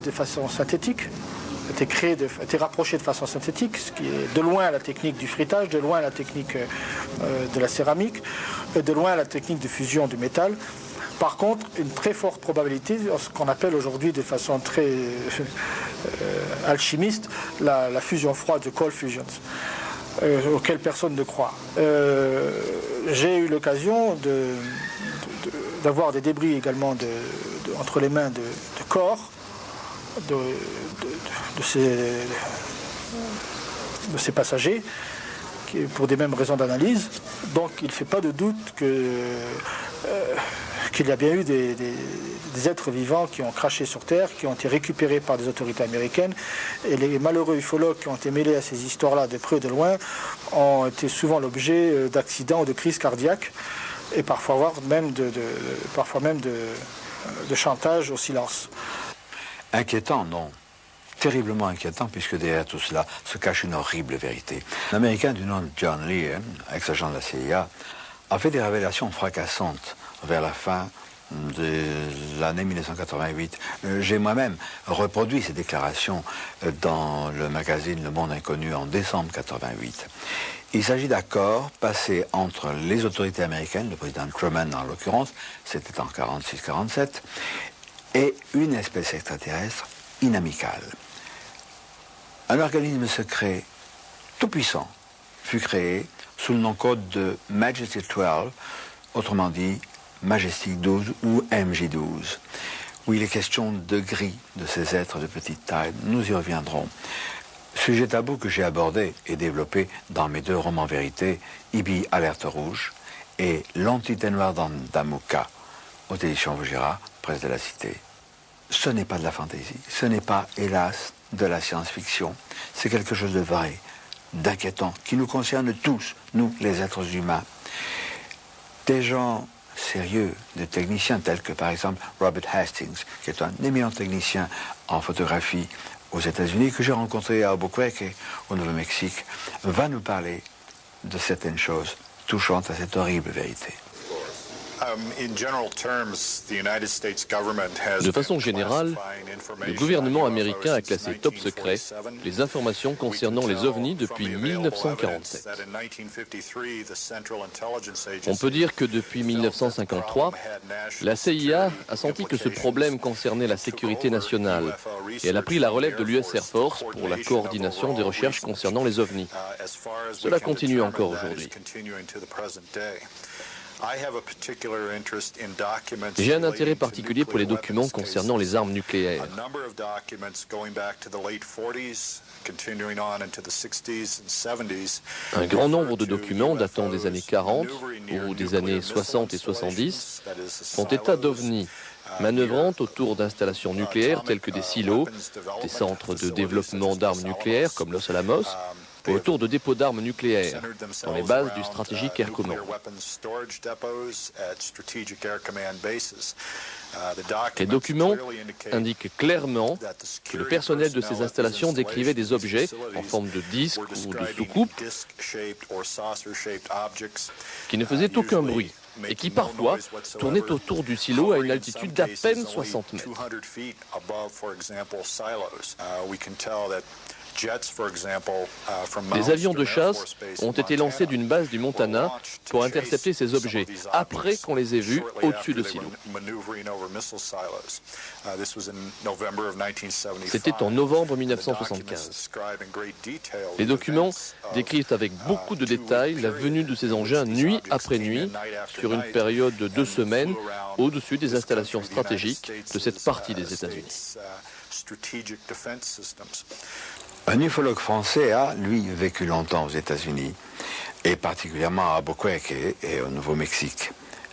de façon synthétique, a été rapproché de façon synthétique, ce qui est de loin la technique du frittage, de loin la technique de la céramique, de loin la technique de fusion du métal. Par contre, une très forte probabilité, ce qu'on appelle aujourd'hui de façon très alchimiste, la fusion froide, the cold fusions, auquel personne ne croit. J'ai eu l'occasion d'avoir des débris également entre les mains de corps de ces passagers, pour des mêmes raisons d'analyse. Donc il ne fait pas de doute qu'il y a bien eu des êtres vivants qui ont craché sur Terre, qui ont été récupérés par des autorités américaines. Et les malheureux ufologues qui ont été mêlés à ces histoires-là de près ou de loin ont été souvent l'objet d'accidents ou de crises cardiaques, et parfois même de chantage au silence. Inquiétant, non. Terriblement inquiétant, puisque derrière tout cela se cache une horrible vérité. Un Américain du nom de John Lee, ex-agent de la CIA, a fait des révélations fracassantes vers la fin de l'année 1988. J'ai moi-même reproduit ces déclarations dans le magazine Le Monde Inconnu en décembre 1988. Il s'agit d'accords passés entre les autorités américaines, le président Truman en l'occurrence, c'était en 1946-1947, et une espèce extraterrestre inamicale. Un organisme secret tout puissant fut créé sous le nom code de Majesty 12, autrement dit Majestic 12 ou MJ12, où il est question de gris de ces êtres de petite taille. Nous y reviendrons. Sujet tabou que j'ai abordé et développé dans mes deux romans vérités, Ibi Alerte Rouge et L'Entité Noire d'Amouka, aux éditions Vaugirard, presse de la Cité. Ce n'est pas de la fantaisie, ce n'est pas, hélas, de la science-fiction. C'est quelque chose de vrai, d'inquiétant, qui nous concerne tous, nous, les êtres humains. Des gens sérieux, des techniciens tels que, par exemple, Robert Hastings, qui est un éminent technicien en photographie aux États-Unis, que j'ai rencontré à Albuquerque, au Nouveau-Mexique, va nous parler de certaines choses touchantes à cette horrible vérité. De façon générale, le gouvernement américain a classé top secret les informations concernant les ovnis depuis 1947. On peut dire que depuis 1953, la CIA a senti que ce problème concernait la sécurité nationale et elle a pris la relève de l'US Air Force pour la coordination des recherches concernant les ovnis. Cela continue encore aujourd'hui. J'ai un intérêt particulier pour les documents concernant les armes nucléaires. Un grand nombre de documents datant des années 40 ou des années 60 et 70 font état d'ovnis manœuvrant autour d'installations nucléaires telles que des silos, des centres de développement d'armes nucléaires comme Los Alamos, ou autour de dépôts d'armes nucléaires, dans les bases du Strategic Air Command. Les documents indiquent clairement que le personnel de ces installations décrivait des objets en forme de disque ou de soucoupe qui ne faisaient aucun bruit et qui parfois tournaient autour du silo à une altitude d'à peine 60 mètres. Des avions de chasse ont été lancés d'une base du Montana pour intercepter ces objets, après qu'on les ait vus au-dessus de silos. C'était en novembre 1975. Les documents décrivent avec beaucoup de détails la venue de ces engins nuit après nuit, sur une période de 2 semaines, au-dessus des installations stratégiques de cette partie des États-Unis. Un ufologue français a, lui, vécu longtemps aux États-Unis, et particulièrement à Albuquerque et au Nouveau-Mexique.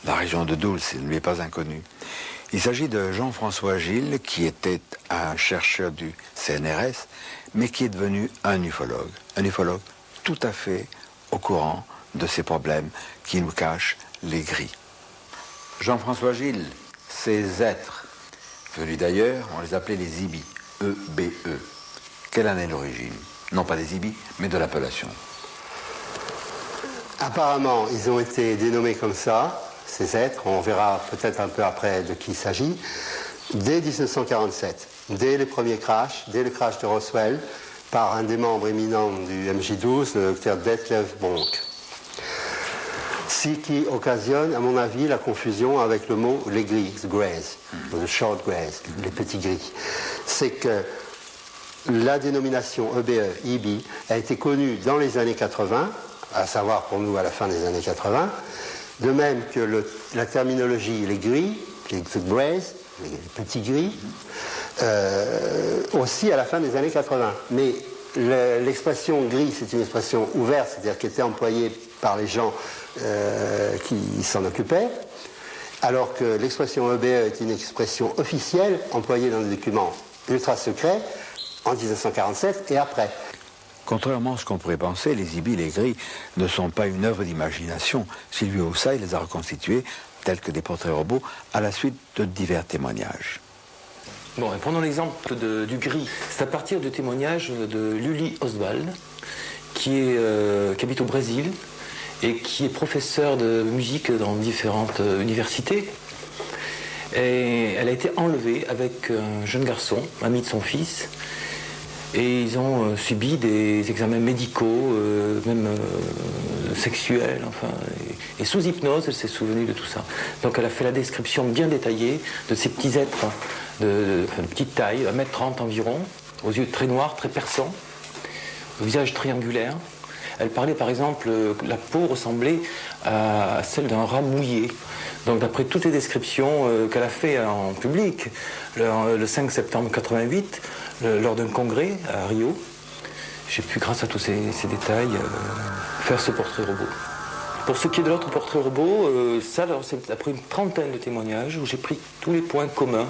La région de Dulce ne lui est pas inconnue. Il s'agit de Jean-François Gilles, qui était un chercheur du CNRS, mais qui est devenu un ufologue tout à fait au courant de ces problèmes qui nous cachent les gris. Jean-François Gilles, ces êtres, venus d'ailleurs, on les appelait les IBI, E-B-E. Quelle en est l'origine? Non pas des IBI, mais de l'appellation. Apparemment, ils ont été dénommés comme ça, ces êtres. On verra peut-être un peu après de qui il s'agit. dès 1947, dès les premiers crashs, dès le crash de Roswell, par un des membres éminents du MJ12, le docteur Detlev Bonk. Ce qui occasionne, à mon avis, la confusion avec le mot les gris, the greys, ou the short greys, les petits gris. C'est que la dénomination EBE, EB, a été connue dans les années 80, à savoir pour nous à la fin des années 80, de même que la terminologie les gris, les the greys, les petits gris, aussi à la fin des années 80. Mais l'expression gris, c'est une expression ouverte, c'est-à-dire qui était employée par les gens qui s'en occupaient, alors que l'expression EBE est une expression officielle employée dans des documents ultra secrets en 1947 et après. Contrairement à ce qu'on pourrait penser, les ibis, les gris, ne sont pas une œuvre d'imagination. Sylvie Houssaye les a reconstitués tels que des portraits robots à la suite de divers témoignages. Bon, et prenons l'exemple du gris. C'est à partir du témoignage de Luli Oswald, qui habite au Brésil et qui est professeur de musique dans différentes universités. Et elle a été enlevée avec un jeune garçon, ami de son fils, et ils ont subi des examens médicaux, même sexuels, enfin, et sous hypnose, elle s'est souvenue de tout ça. Donc elle a fait la description bien détaillée de ces petits êtres de petite taille, 1m30 environ, aux yeux très noirs, très perçants, au visage triangulaire. Elle parlait par exemple que la peau ressemblait à celle d'un rat mouillé. Donc d'après toutes les descriptions qu'elle a fait en public, le 5 septembre 1988, lors d'un congrès à Rio, j'ai pu, grâce à tous ces détails, faire ce portrait robot. Pour ce qui est de l'autre portrait robot, c'est après une trentaine de témoignages où j'ai pris tous les points communs.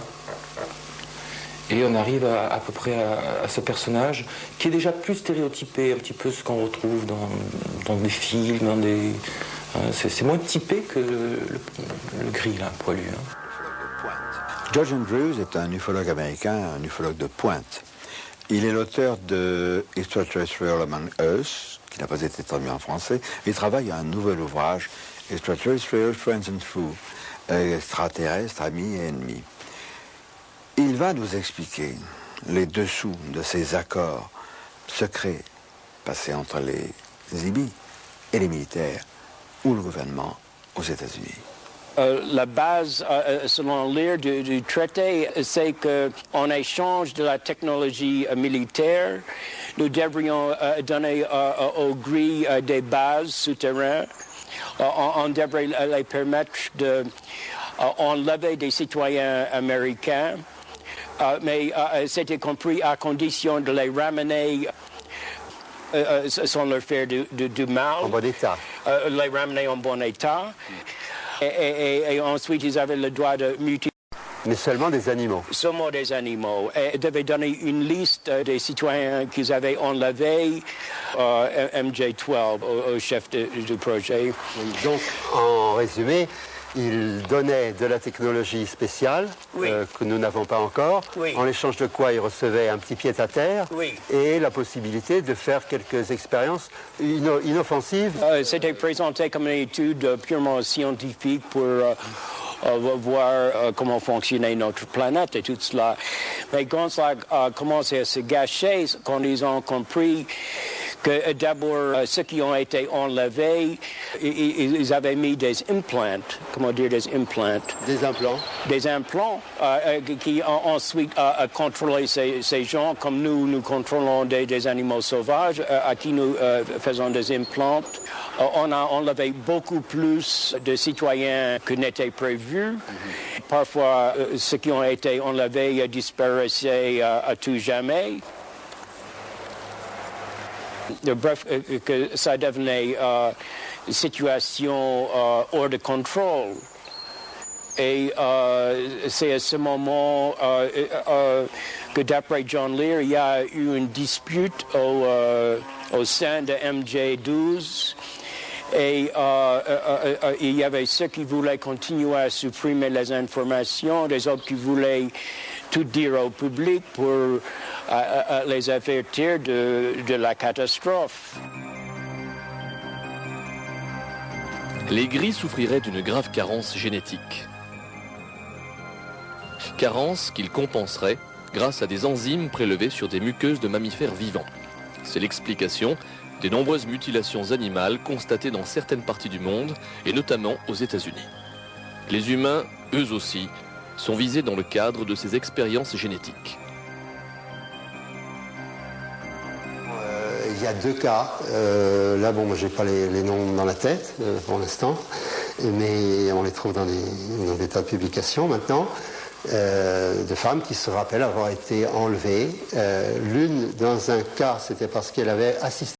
Et on arrive à peu près à ce personnage qui est déjà plus stéréotypé, un petit peu ce qu'on retrouve dans des films, dans des... c'est moins typé que le gris, là, poilu. Hein. George Andrews est un ufologue américain, un ufologue de pointe. Il est l'auteur de Extraterrestrial Among Us, qui n'a pas été traduit en français. Il travaille à un nouvel ouvrage, Extraterrestrial Friends and Foes, extraterrestres, amis et ennemis. Il va nous expliquer les dessous de ces accords secrets passés entre les ibis et les militaires ou le gouvernement aux États-Unis. La base, selon l'IR du traité, c'est qu'en échange de la technologie militaire, nous devrions donner aux gris des bases souterraines. On devrait les permettre d'enlever des citoyens américains, mais c'était compris à condition de les ramener sans leur faire du mal. En bon état. Les ramener en bon état. Et ensuite, ils avaient le droit de mutiler. Mais seulement des animaux. Seulement des animaux. Et ils devaient donner une liste des citoyens qu'ils avaient enlevés, MJ12, au chef du projet. Donc, en résumé, il donnait de la technologie spéciale que nous n'avons pas encore, en échange de quoi il recevait un petit pied-à-terre et la possibilité de faire quelques expériences inoffensives. C'était présenté comme une étude purement scientifique pour voir comment fonctionnait notre planète et tout cela. Mais quand ça a commencé à se gâcher, quand ils ont compris que d'abord, ceux qui ont été enlevés, ils avaient mis des implants, comment dire des implants? Des implants. Des implants qui ont ensuite contrôlé ces gens, comme nous contrôlons des animaux sauvages, à qui nous faisons des implants. On a enlevé beaucoup plus de citoyens que n'était prévu. Parfois, ceux qui ont été enlevés disparaissaient à tout jamais. Bref, que ça devenait une situation hors de contrôle. Et c'est à ce moment que d'après John Lear, il y a eu une dispute au sein de MJ12. Et il y avait ceux qui voulaient continuer à supprimer les informations, des autres qui voulaient tout dire au public pour les avertir de la catastrophe. Les gris souffriraient d'une grave carence génétique. carence qu'il compenserait grâce à des enzymes prélevées sur des muqueuses de mammifères vivants. C'est l'explication des nombreuses mutilations animales constatées dans certaines parties du monde, et notamment aux États-Unis. Les humains, eux aussi, sont visés dans le cadre de ces expériences génétiques. Il y a deux cas. Là, bon, moi, j'ai pas les noms dans la tête pour l'instant, mais on les trouve dans des tas de publications maintenant, de femmes qui se rappellent avoir été enlevées. L'une, dans un cas, c'était parce qu'elle avait assisté